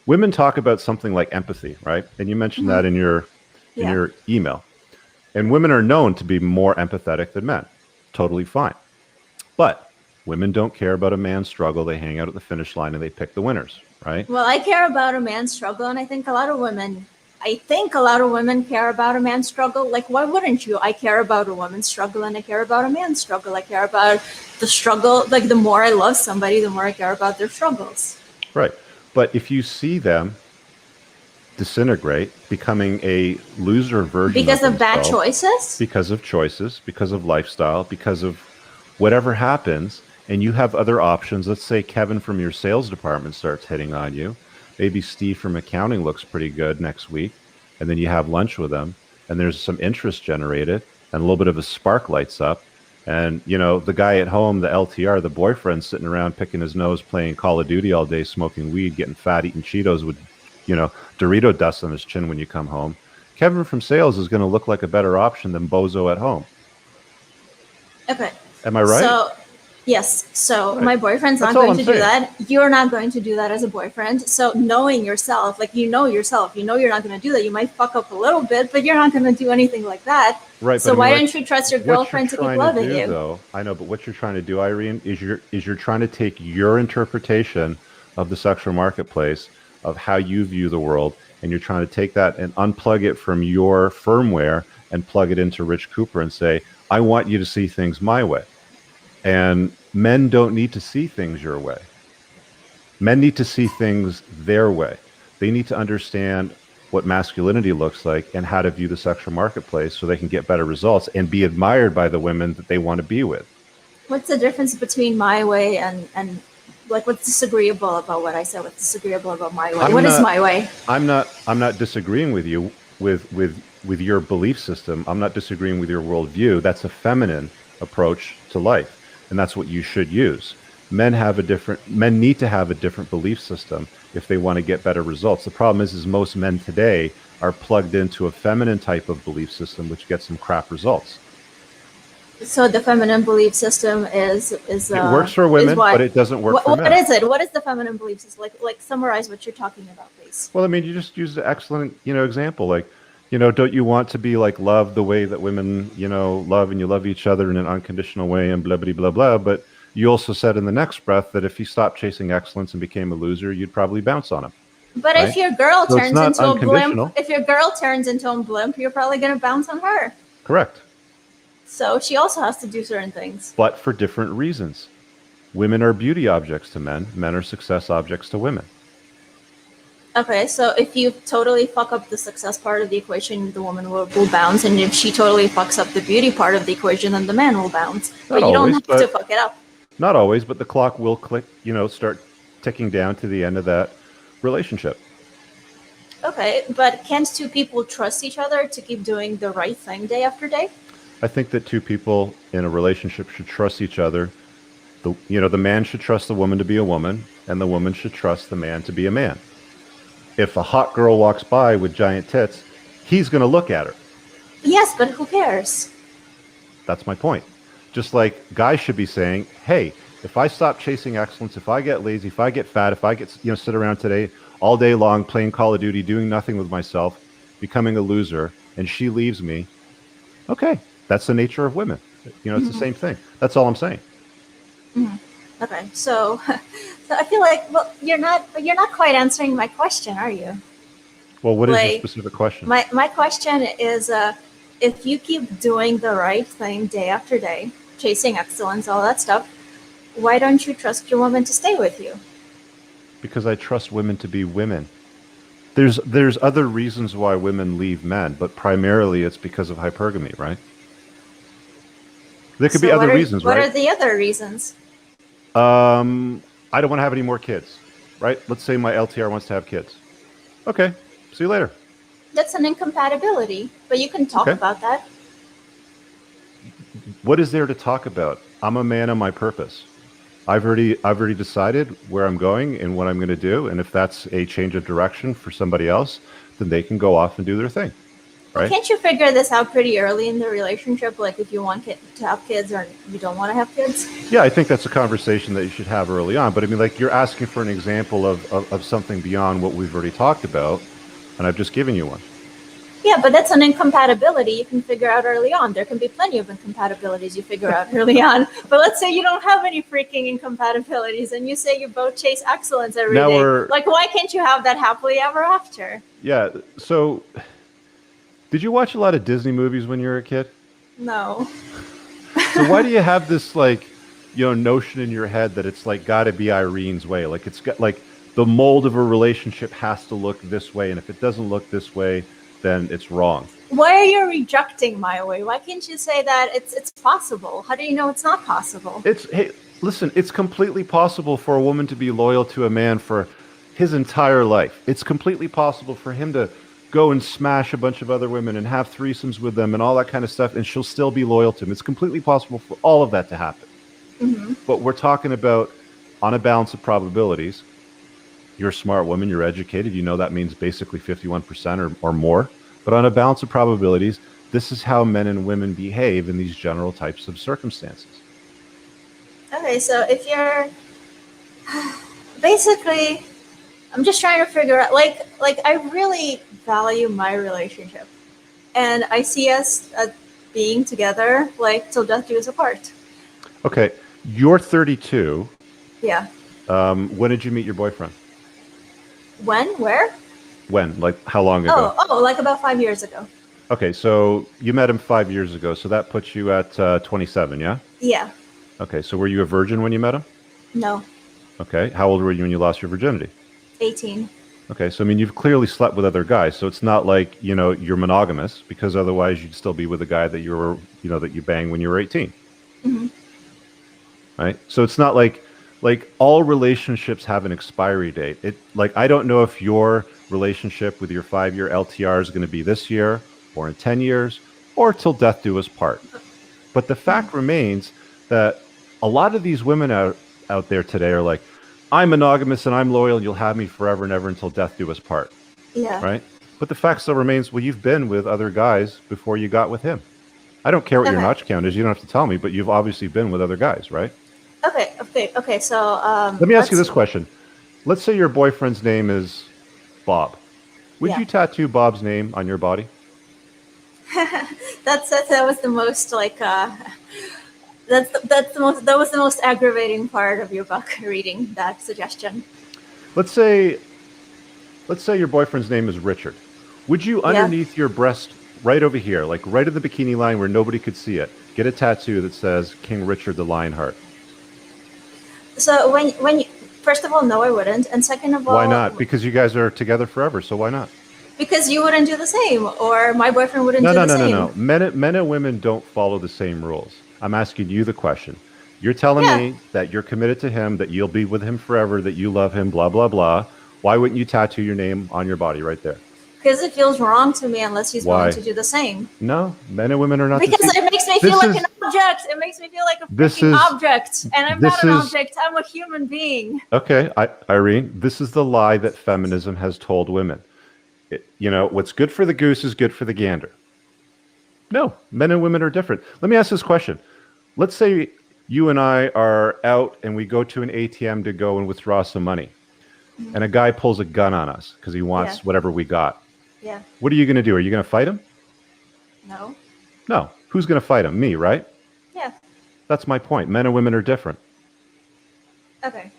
Women talk about something like empathy, right? And you mentioned that in your Yeah. email. And women are known to be more empathetic than men. Totally fine. But women don't care about a man's struggle. They hang out at the finish line and they pick the winners, right? Well, I care about a man's struggle, and I think a lot of women care about a man's struggle. Like, why wouldn't you? I care about a woman's struggle, and I care about a man's struggle. I care about the struggle. Like, the more I love somebody, the more I care about their struggles. Right. But if you see them disintegrate, becoming a loser version Because of bad themselves, choices? because of choices, because of lifestyle, because of whatever happens, and you have other options. Let's say Kevin from your sales department starts hitting on you. Maybe Steve from accounting looks pretty good next week, and then you have lunch with them, and there's some interest generated, and a little bit of a spark lights up. And, you know, the guy at home, the LTR, the boyfriend sitting around picking his nose, playing Call of Duty all day, smoking weed, getting fat, eating Cheetos with, you know, Dorito dust on his chin when you come home. Kevin from sales is going to look like a better option than Bozo at home. Okay. Am I right? So, yes. So Right. my boyfriend's That's not all going I'm to do saying. that. You're not going to do that as a boyfriend. So knowing yourself, like, you know yourself, you know you're not going to do that. You might fuck up a little bit, but you're not going to do anything like that. Right. So but I why mean, don't you trust your girlfriend to keep loving you? Though, I know, but what you're trying to do, Irene, is you're trying to take your interpretation of the sexual marketplace, of how you view the world, and you're trying to take that and unplug it from your firmware and plug it into Rich Cooper and say, I want you to see things my way. And men don't need to see things your way. Men need to see things their way. They need to understand what masculinity looks like and how to view the sexual marketplace so they can get better results and be admired by the women that they want to be with. What's the difference between my way and like, what's disagreeable about what I said? What's disagreeable about my way? What is my way? I'm not disagreeing with you with your belief system. I'm not disagreeing with your worldview. That's a feminine approach to life, and that's what you should use. Men need to have a different belief system if they want to get better results. The problem is most men today are plugged into a feminine type of belief system, which gets them crap results. So the feminine belief system is it works for women, but it doesn't work for men. What is it? What is the feminine belief system? Like summarize what you're talking about, please. Well, I mean, you just used an excellent, example. Like, don't you want to be like loved the way that women, love, and you love each other in an unconditional way and blah, blah, blah, blah. But you also said in the next breath that if he stopped chasing excellence and became a loser, you'd probably bounce on him. But right? If your girl so turns into a blimp, you're probably going to bounce on her. Correct. So she also has to do certain things. But for different reasons. Women are beauty objects to men. Men are success objects to women. Okay, so if you totally fuck up the success part of the equation, the woman will bounce. And if she totally fucks up the beauty part of the equation, then the man will bounce. But you don't have to fuck it up. Not always, but the clock will click, start ticking down to the end of that relationship. Okay, but can't two people trust each other to keep doing the right thing day after day? I think that two people in a relationship should trust each other. The man should trust the woman to be a woman, and the woman should trust the man to be a man. If a hot girl walks by with giant tits, he's going to look at her. Yes, but who cares? That's my point. Just like guys should be saying, hey, if I stop chasing excellence, if I get lazy, if I get fat, if I get, sit around today all day long playing Call of Duty, doing nothing with myself, becoming a loser, and she leaves me, okay, that's the nature of women. It's the same thing. That's all I'm saying. Mm-hmm. Okay, so I feel like, well, you're not quite answering my question, are you? Well, what is your specific question? My question is, if you keep doing the right thing day after day, chasing excellence, all that stuff, why don't you trust your woman to stay with you? Because I trust women to be women. There's other reasons why women leave men, but primarily it's because of hypergamy, right? There could be other reasons, right? What are the other reasons? I don't want to have any more kids, right? Let's say my LTR wants to have kids. Okay, see you later. That's an incompatibility, but you can talk about that. What is there to talk about? I'm a man on my purpose. I've already decided where I'm going and what I'm going to do, and if that's a change of direction for somebody else, then they can go off and do their thing. Well, right? can't you figure this out pretty early in the relationship? Like if you want to have kids or you don't want to have kids? Yeah, I think that's a conversation that you should have early on. But I mean, like, you're asking for an example of something beyond what we've already talked about, and I've just given you one. Yeah, but that's an incompatibility you can figure out early on. There can be plenty of incompatibilities you figure out early on. But let's say you don't have any freaking incompatibilities and you say you both chase excellence every Now day. Like, why can't you have that happily ever after? Yeah, so did you watch a lot of Disney movies when you were a kid? No. So why do you have this, like, notion in your head that it's like got to be Irene's way? Like, it's got, like, the mold of a relationship has to look this way, and if it doesn't look this way, then it's wrong. Why are you rejecting my way? Why can't you say that it's possible? How do you know it's not possible? Hey, listen, it's completely possible for a woman to be loyal to a man for his entire life. It's completely possible for him to go and smash a bunch of other women and have threesomes with them and all that kind of stuff, and she'll still be loyal to him. It's completely possible for all of that to happen. Mm-hmm. But we're talking about on a balance of probabilities. You're a smart woman, you're educated, you know that means basically 51% or more. But on a balance of probabilities, this is how men and women behave in these general types of circumstances. Okay, so if you're basically, I'm just trying to figure out, like I really value my relationship, and I see us being together like till death do us apart. Okay, you're 32. Yeah. When did you meet your boyfriend? When? Where? When? Like, how long ago? Oh, like about 5 years ago. Okay, so you met him 5 years ago, so that puts you at 27, yeah? Yeah. Okay, so were you a virgin when you met him? No. Okay, how old were you when you lost your virginity? 18. Okay, so I mean, you've clearly slept with other guys, so it's not like, you're monogamous, because otherwise you'd still be with a guy that you were, that you banged when you were 18. Mm-hmm. Right? So it's not like all relationships have an expiry date. I don't know if your relationship with your 5-year LTR is going to be this year or in 10 years or till death do us part. But the fact remains that a lot of these women out there today are like, I'm monogamous and I'm loyal and you'll have me forever and ever until death do us part. Yeah. Right? But the fact still remains, well, you've been with other guys before you got with him. I don't care what your notch count is. You don't have to tell me, but you've obviously been with other guys, right? Okay. So let me ask you this question. Let's say your boyfriend's name is Bob. Would you tattoo Bob's name on your body? that was the most like that was the most aggravating part of your book, reading that suggestion. Let's say your boyfriend's name is Richard. Would you, underneath your breast, right over here, like right at the bikini line where nobody could see it, get a tattoo that says King Richard the Lionheart? So when you, first of all, no, I wouldn't, and second of all, why not? Because you guys are together forever, so why not? Because you wouldn't do the same, or my boyfriend wouldn't do the same. No. Men and women don't follow the same rules. I'm asking you the question. You're telling me that you're committed to him, that you'll be with him forever, that you love him, blah, blah, blah. Why wouldn't you tattoo your name on your body right there? Because it feels wrong to me unless he's willing to do the same. No, men and women are not. Because it makes me feel like an object. It makes me feel like a freaking object. And I'm not an object. I'm a human being. Okay, Irene, this is the lie that feminism has told women. What's good for the goose is good for the gander. No, men and women are different. Let me ask this question. Let's say you and I are out and we go to an ATM to go and withdraw some money. Mm-hmm. And a guy pulls a gun on us because he wants whatever we got. Yeah. What are you going to do? Are you going to fight him? No. No. Who's going to fight him? Me, right? Yeah. That's my point. Men and women are different. Okay.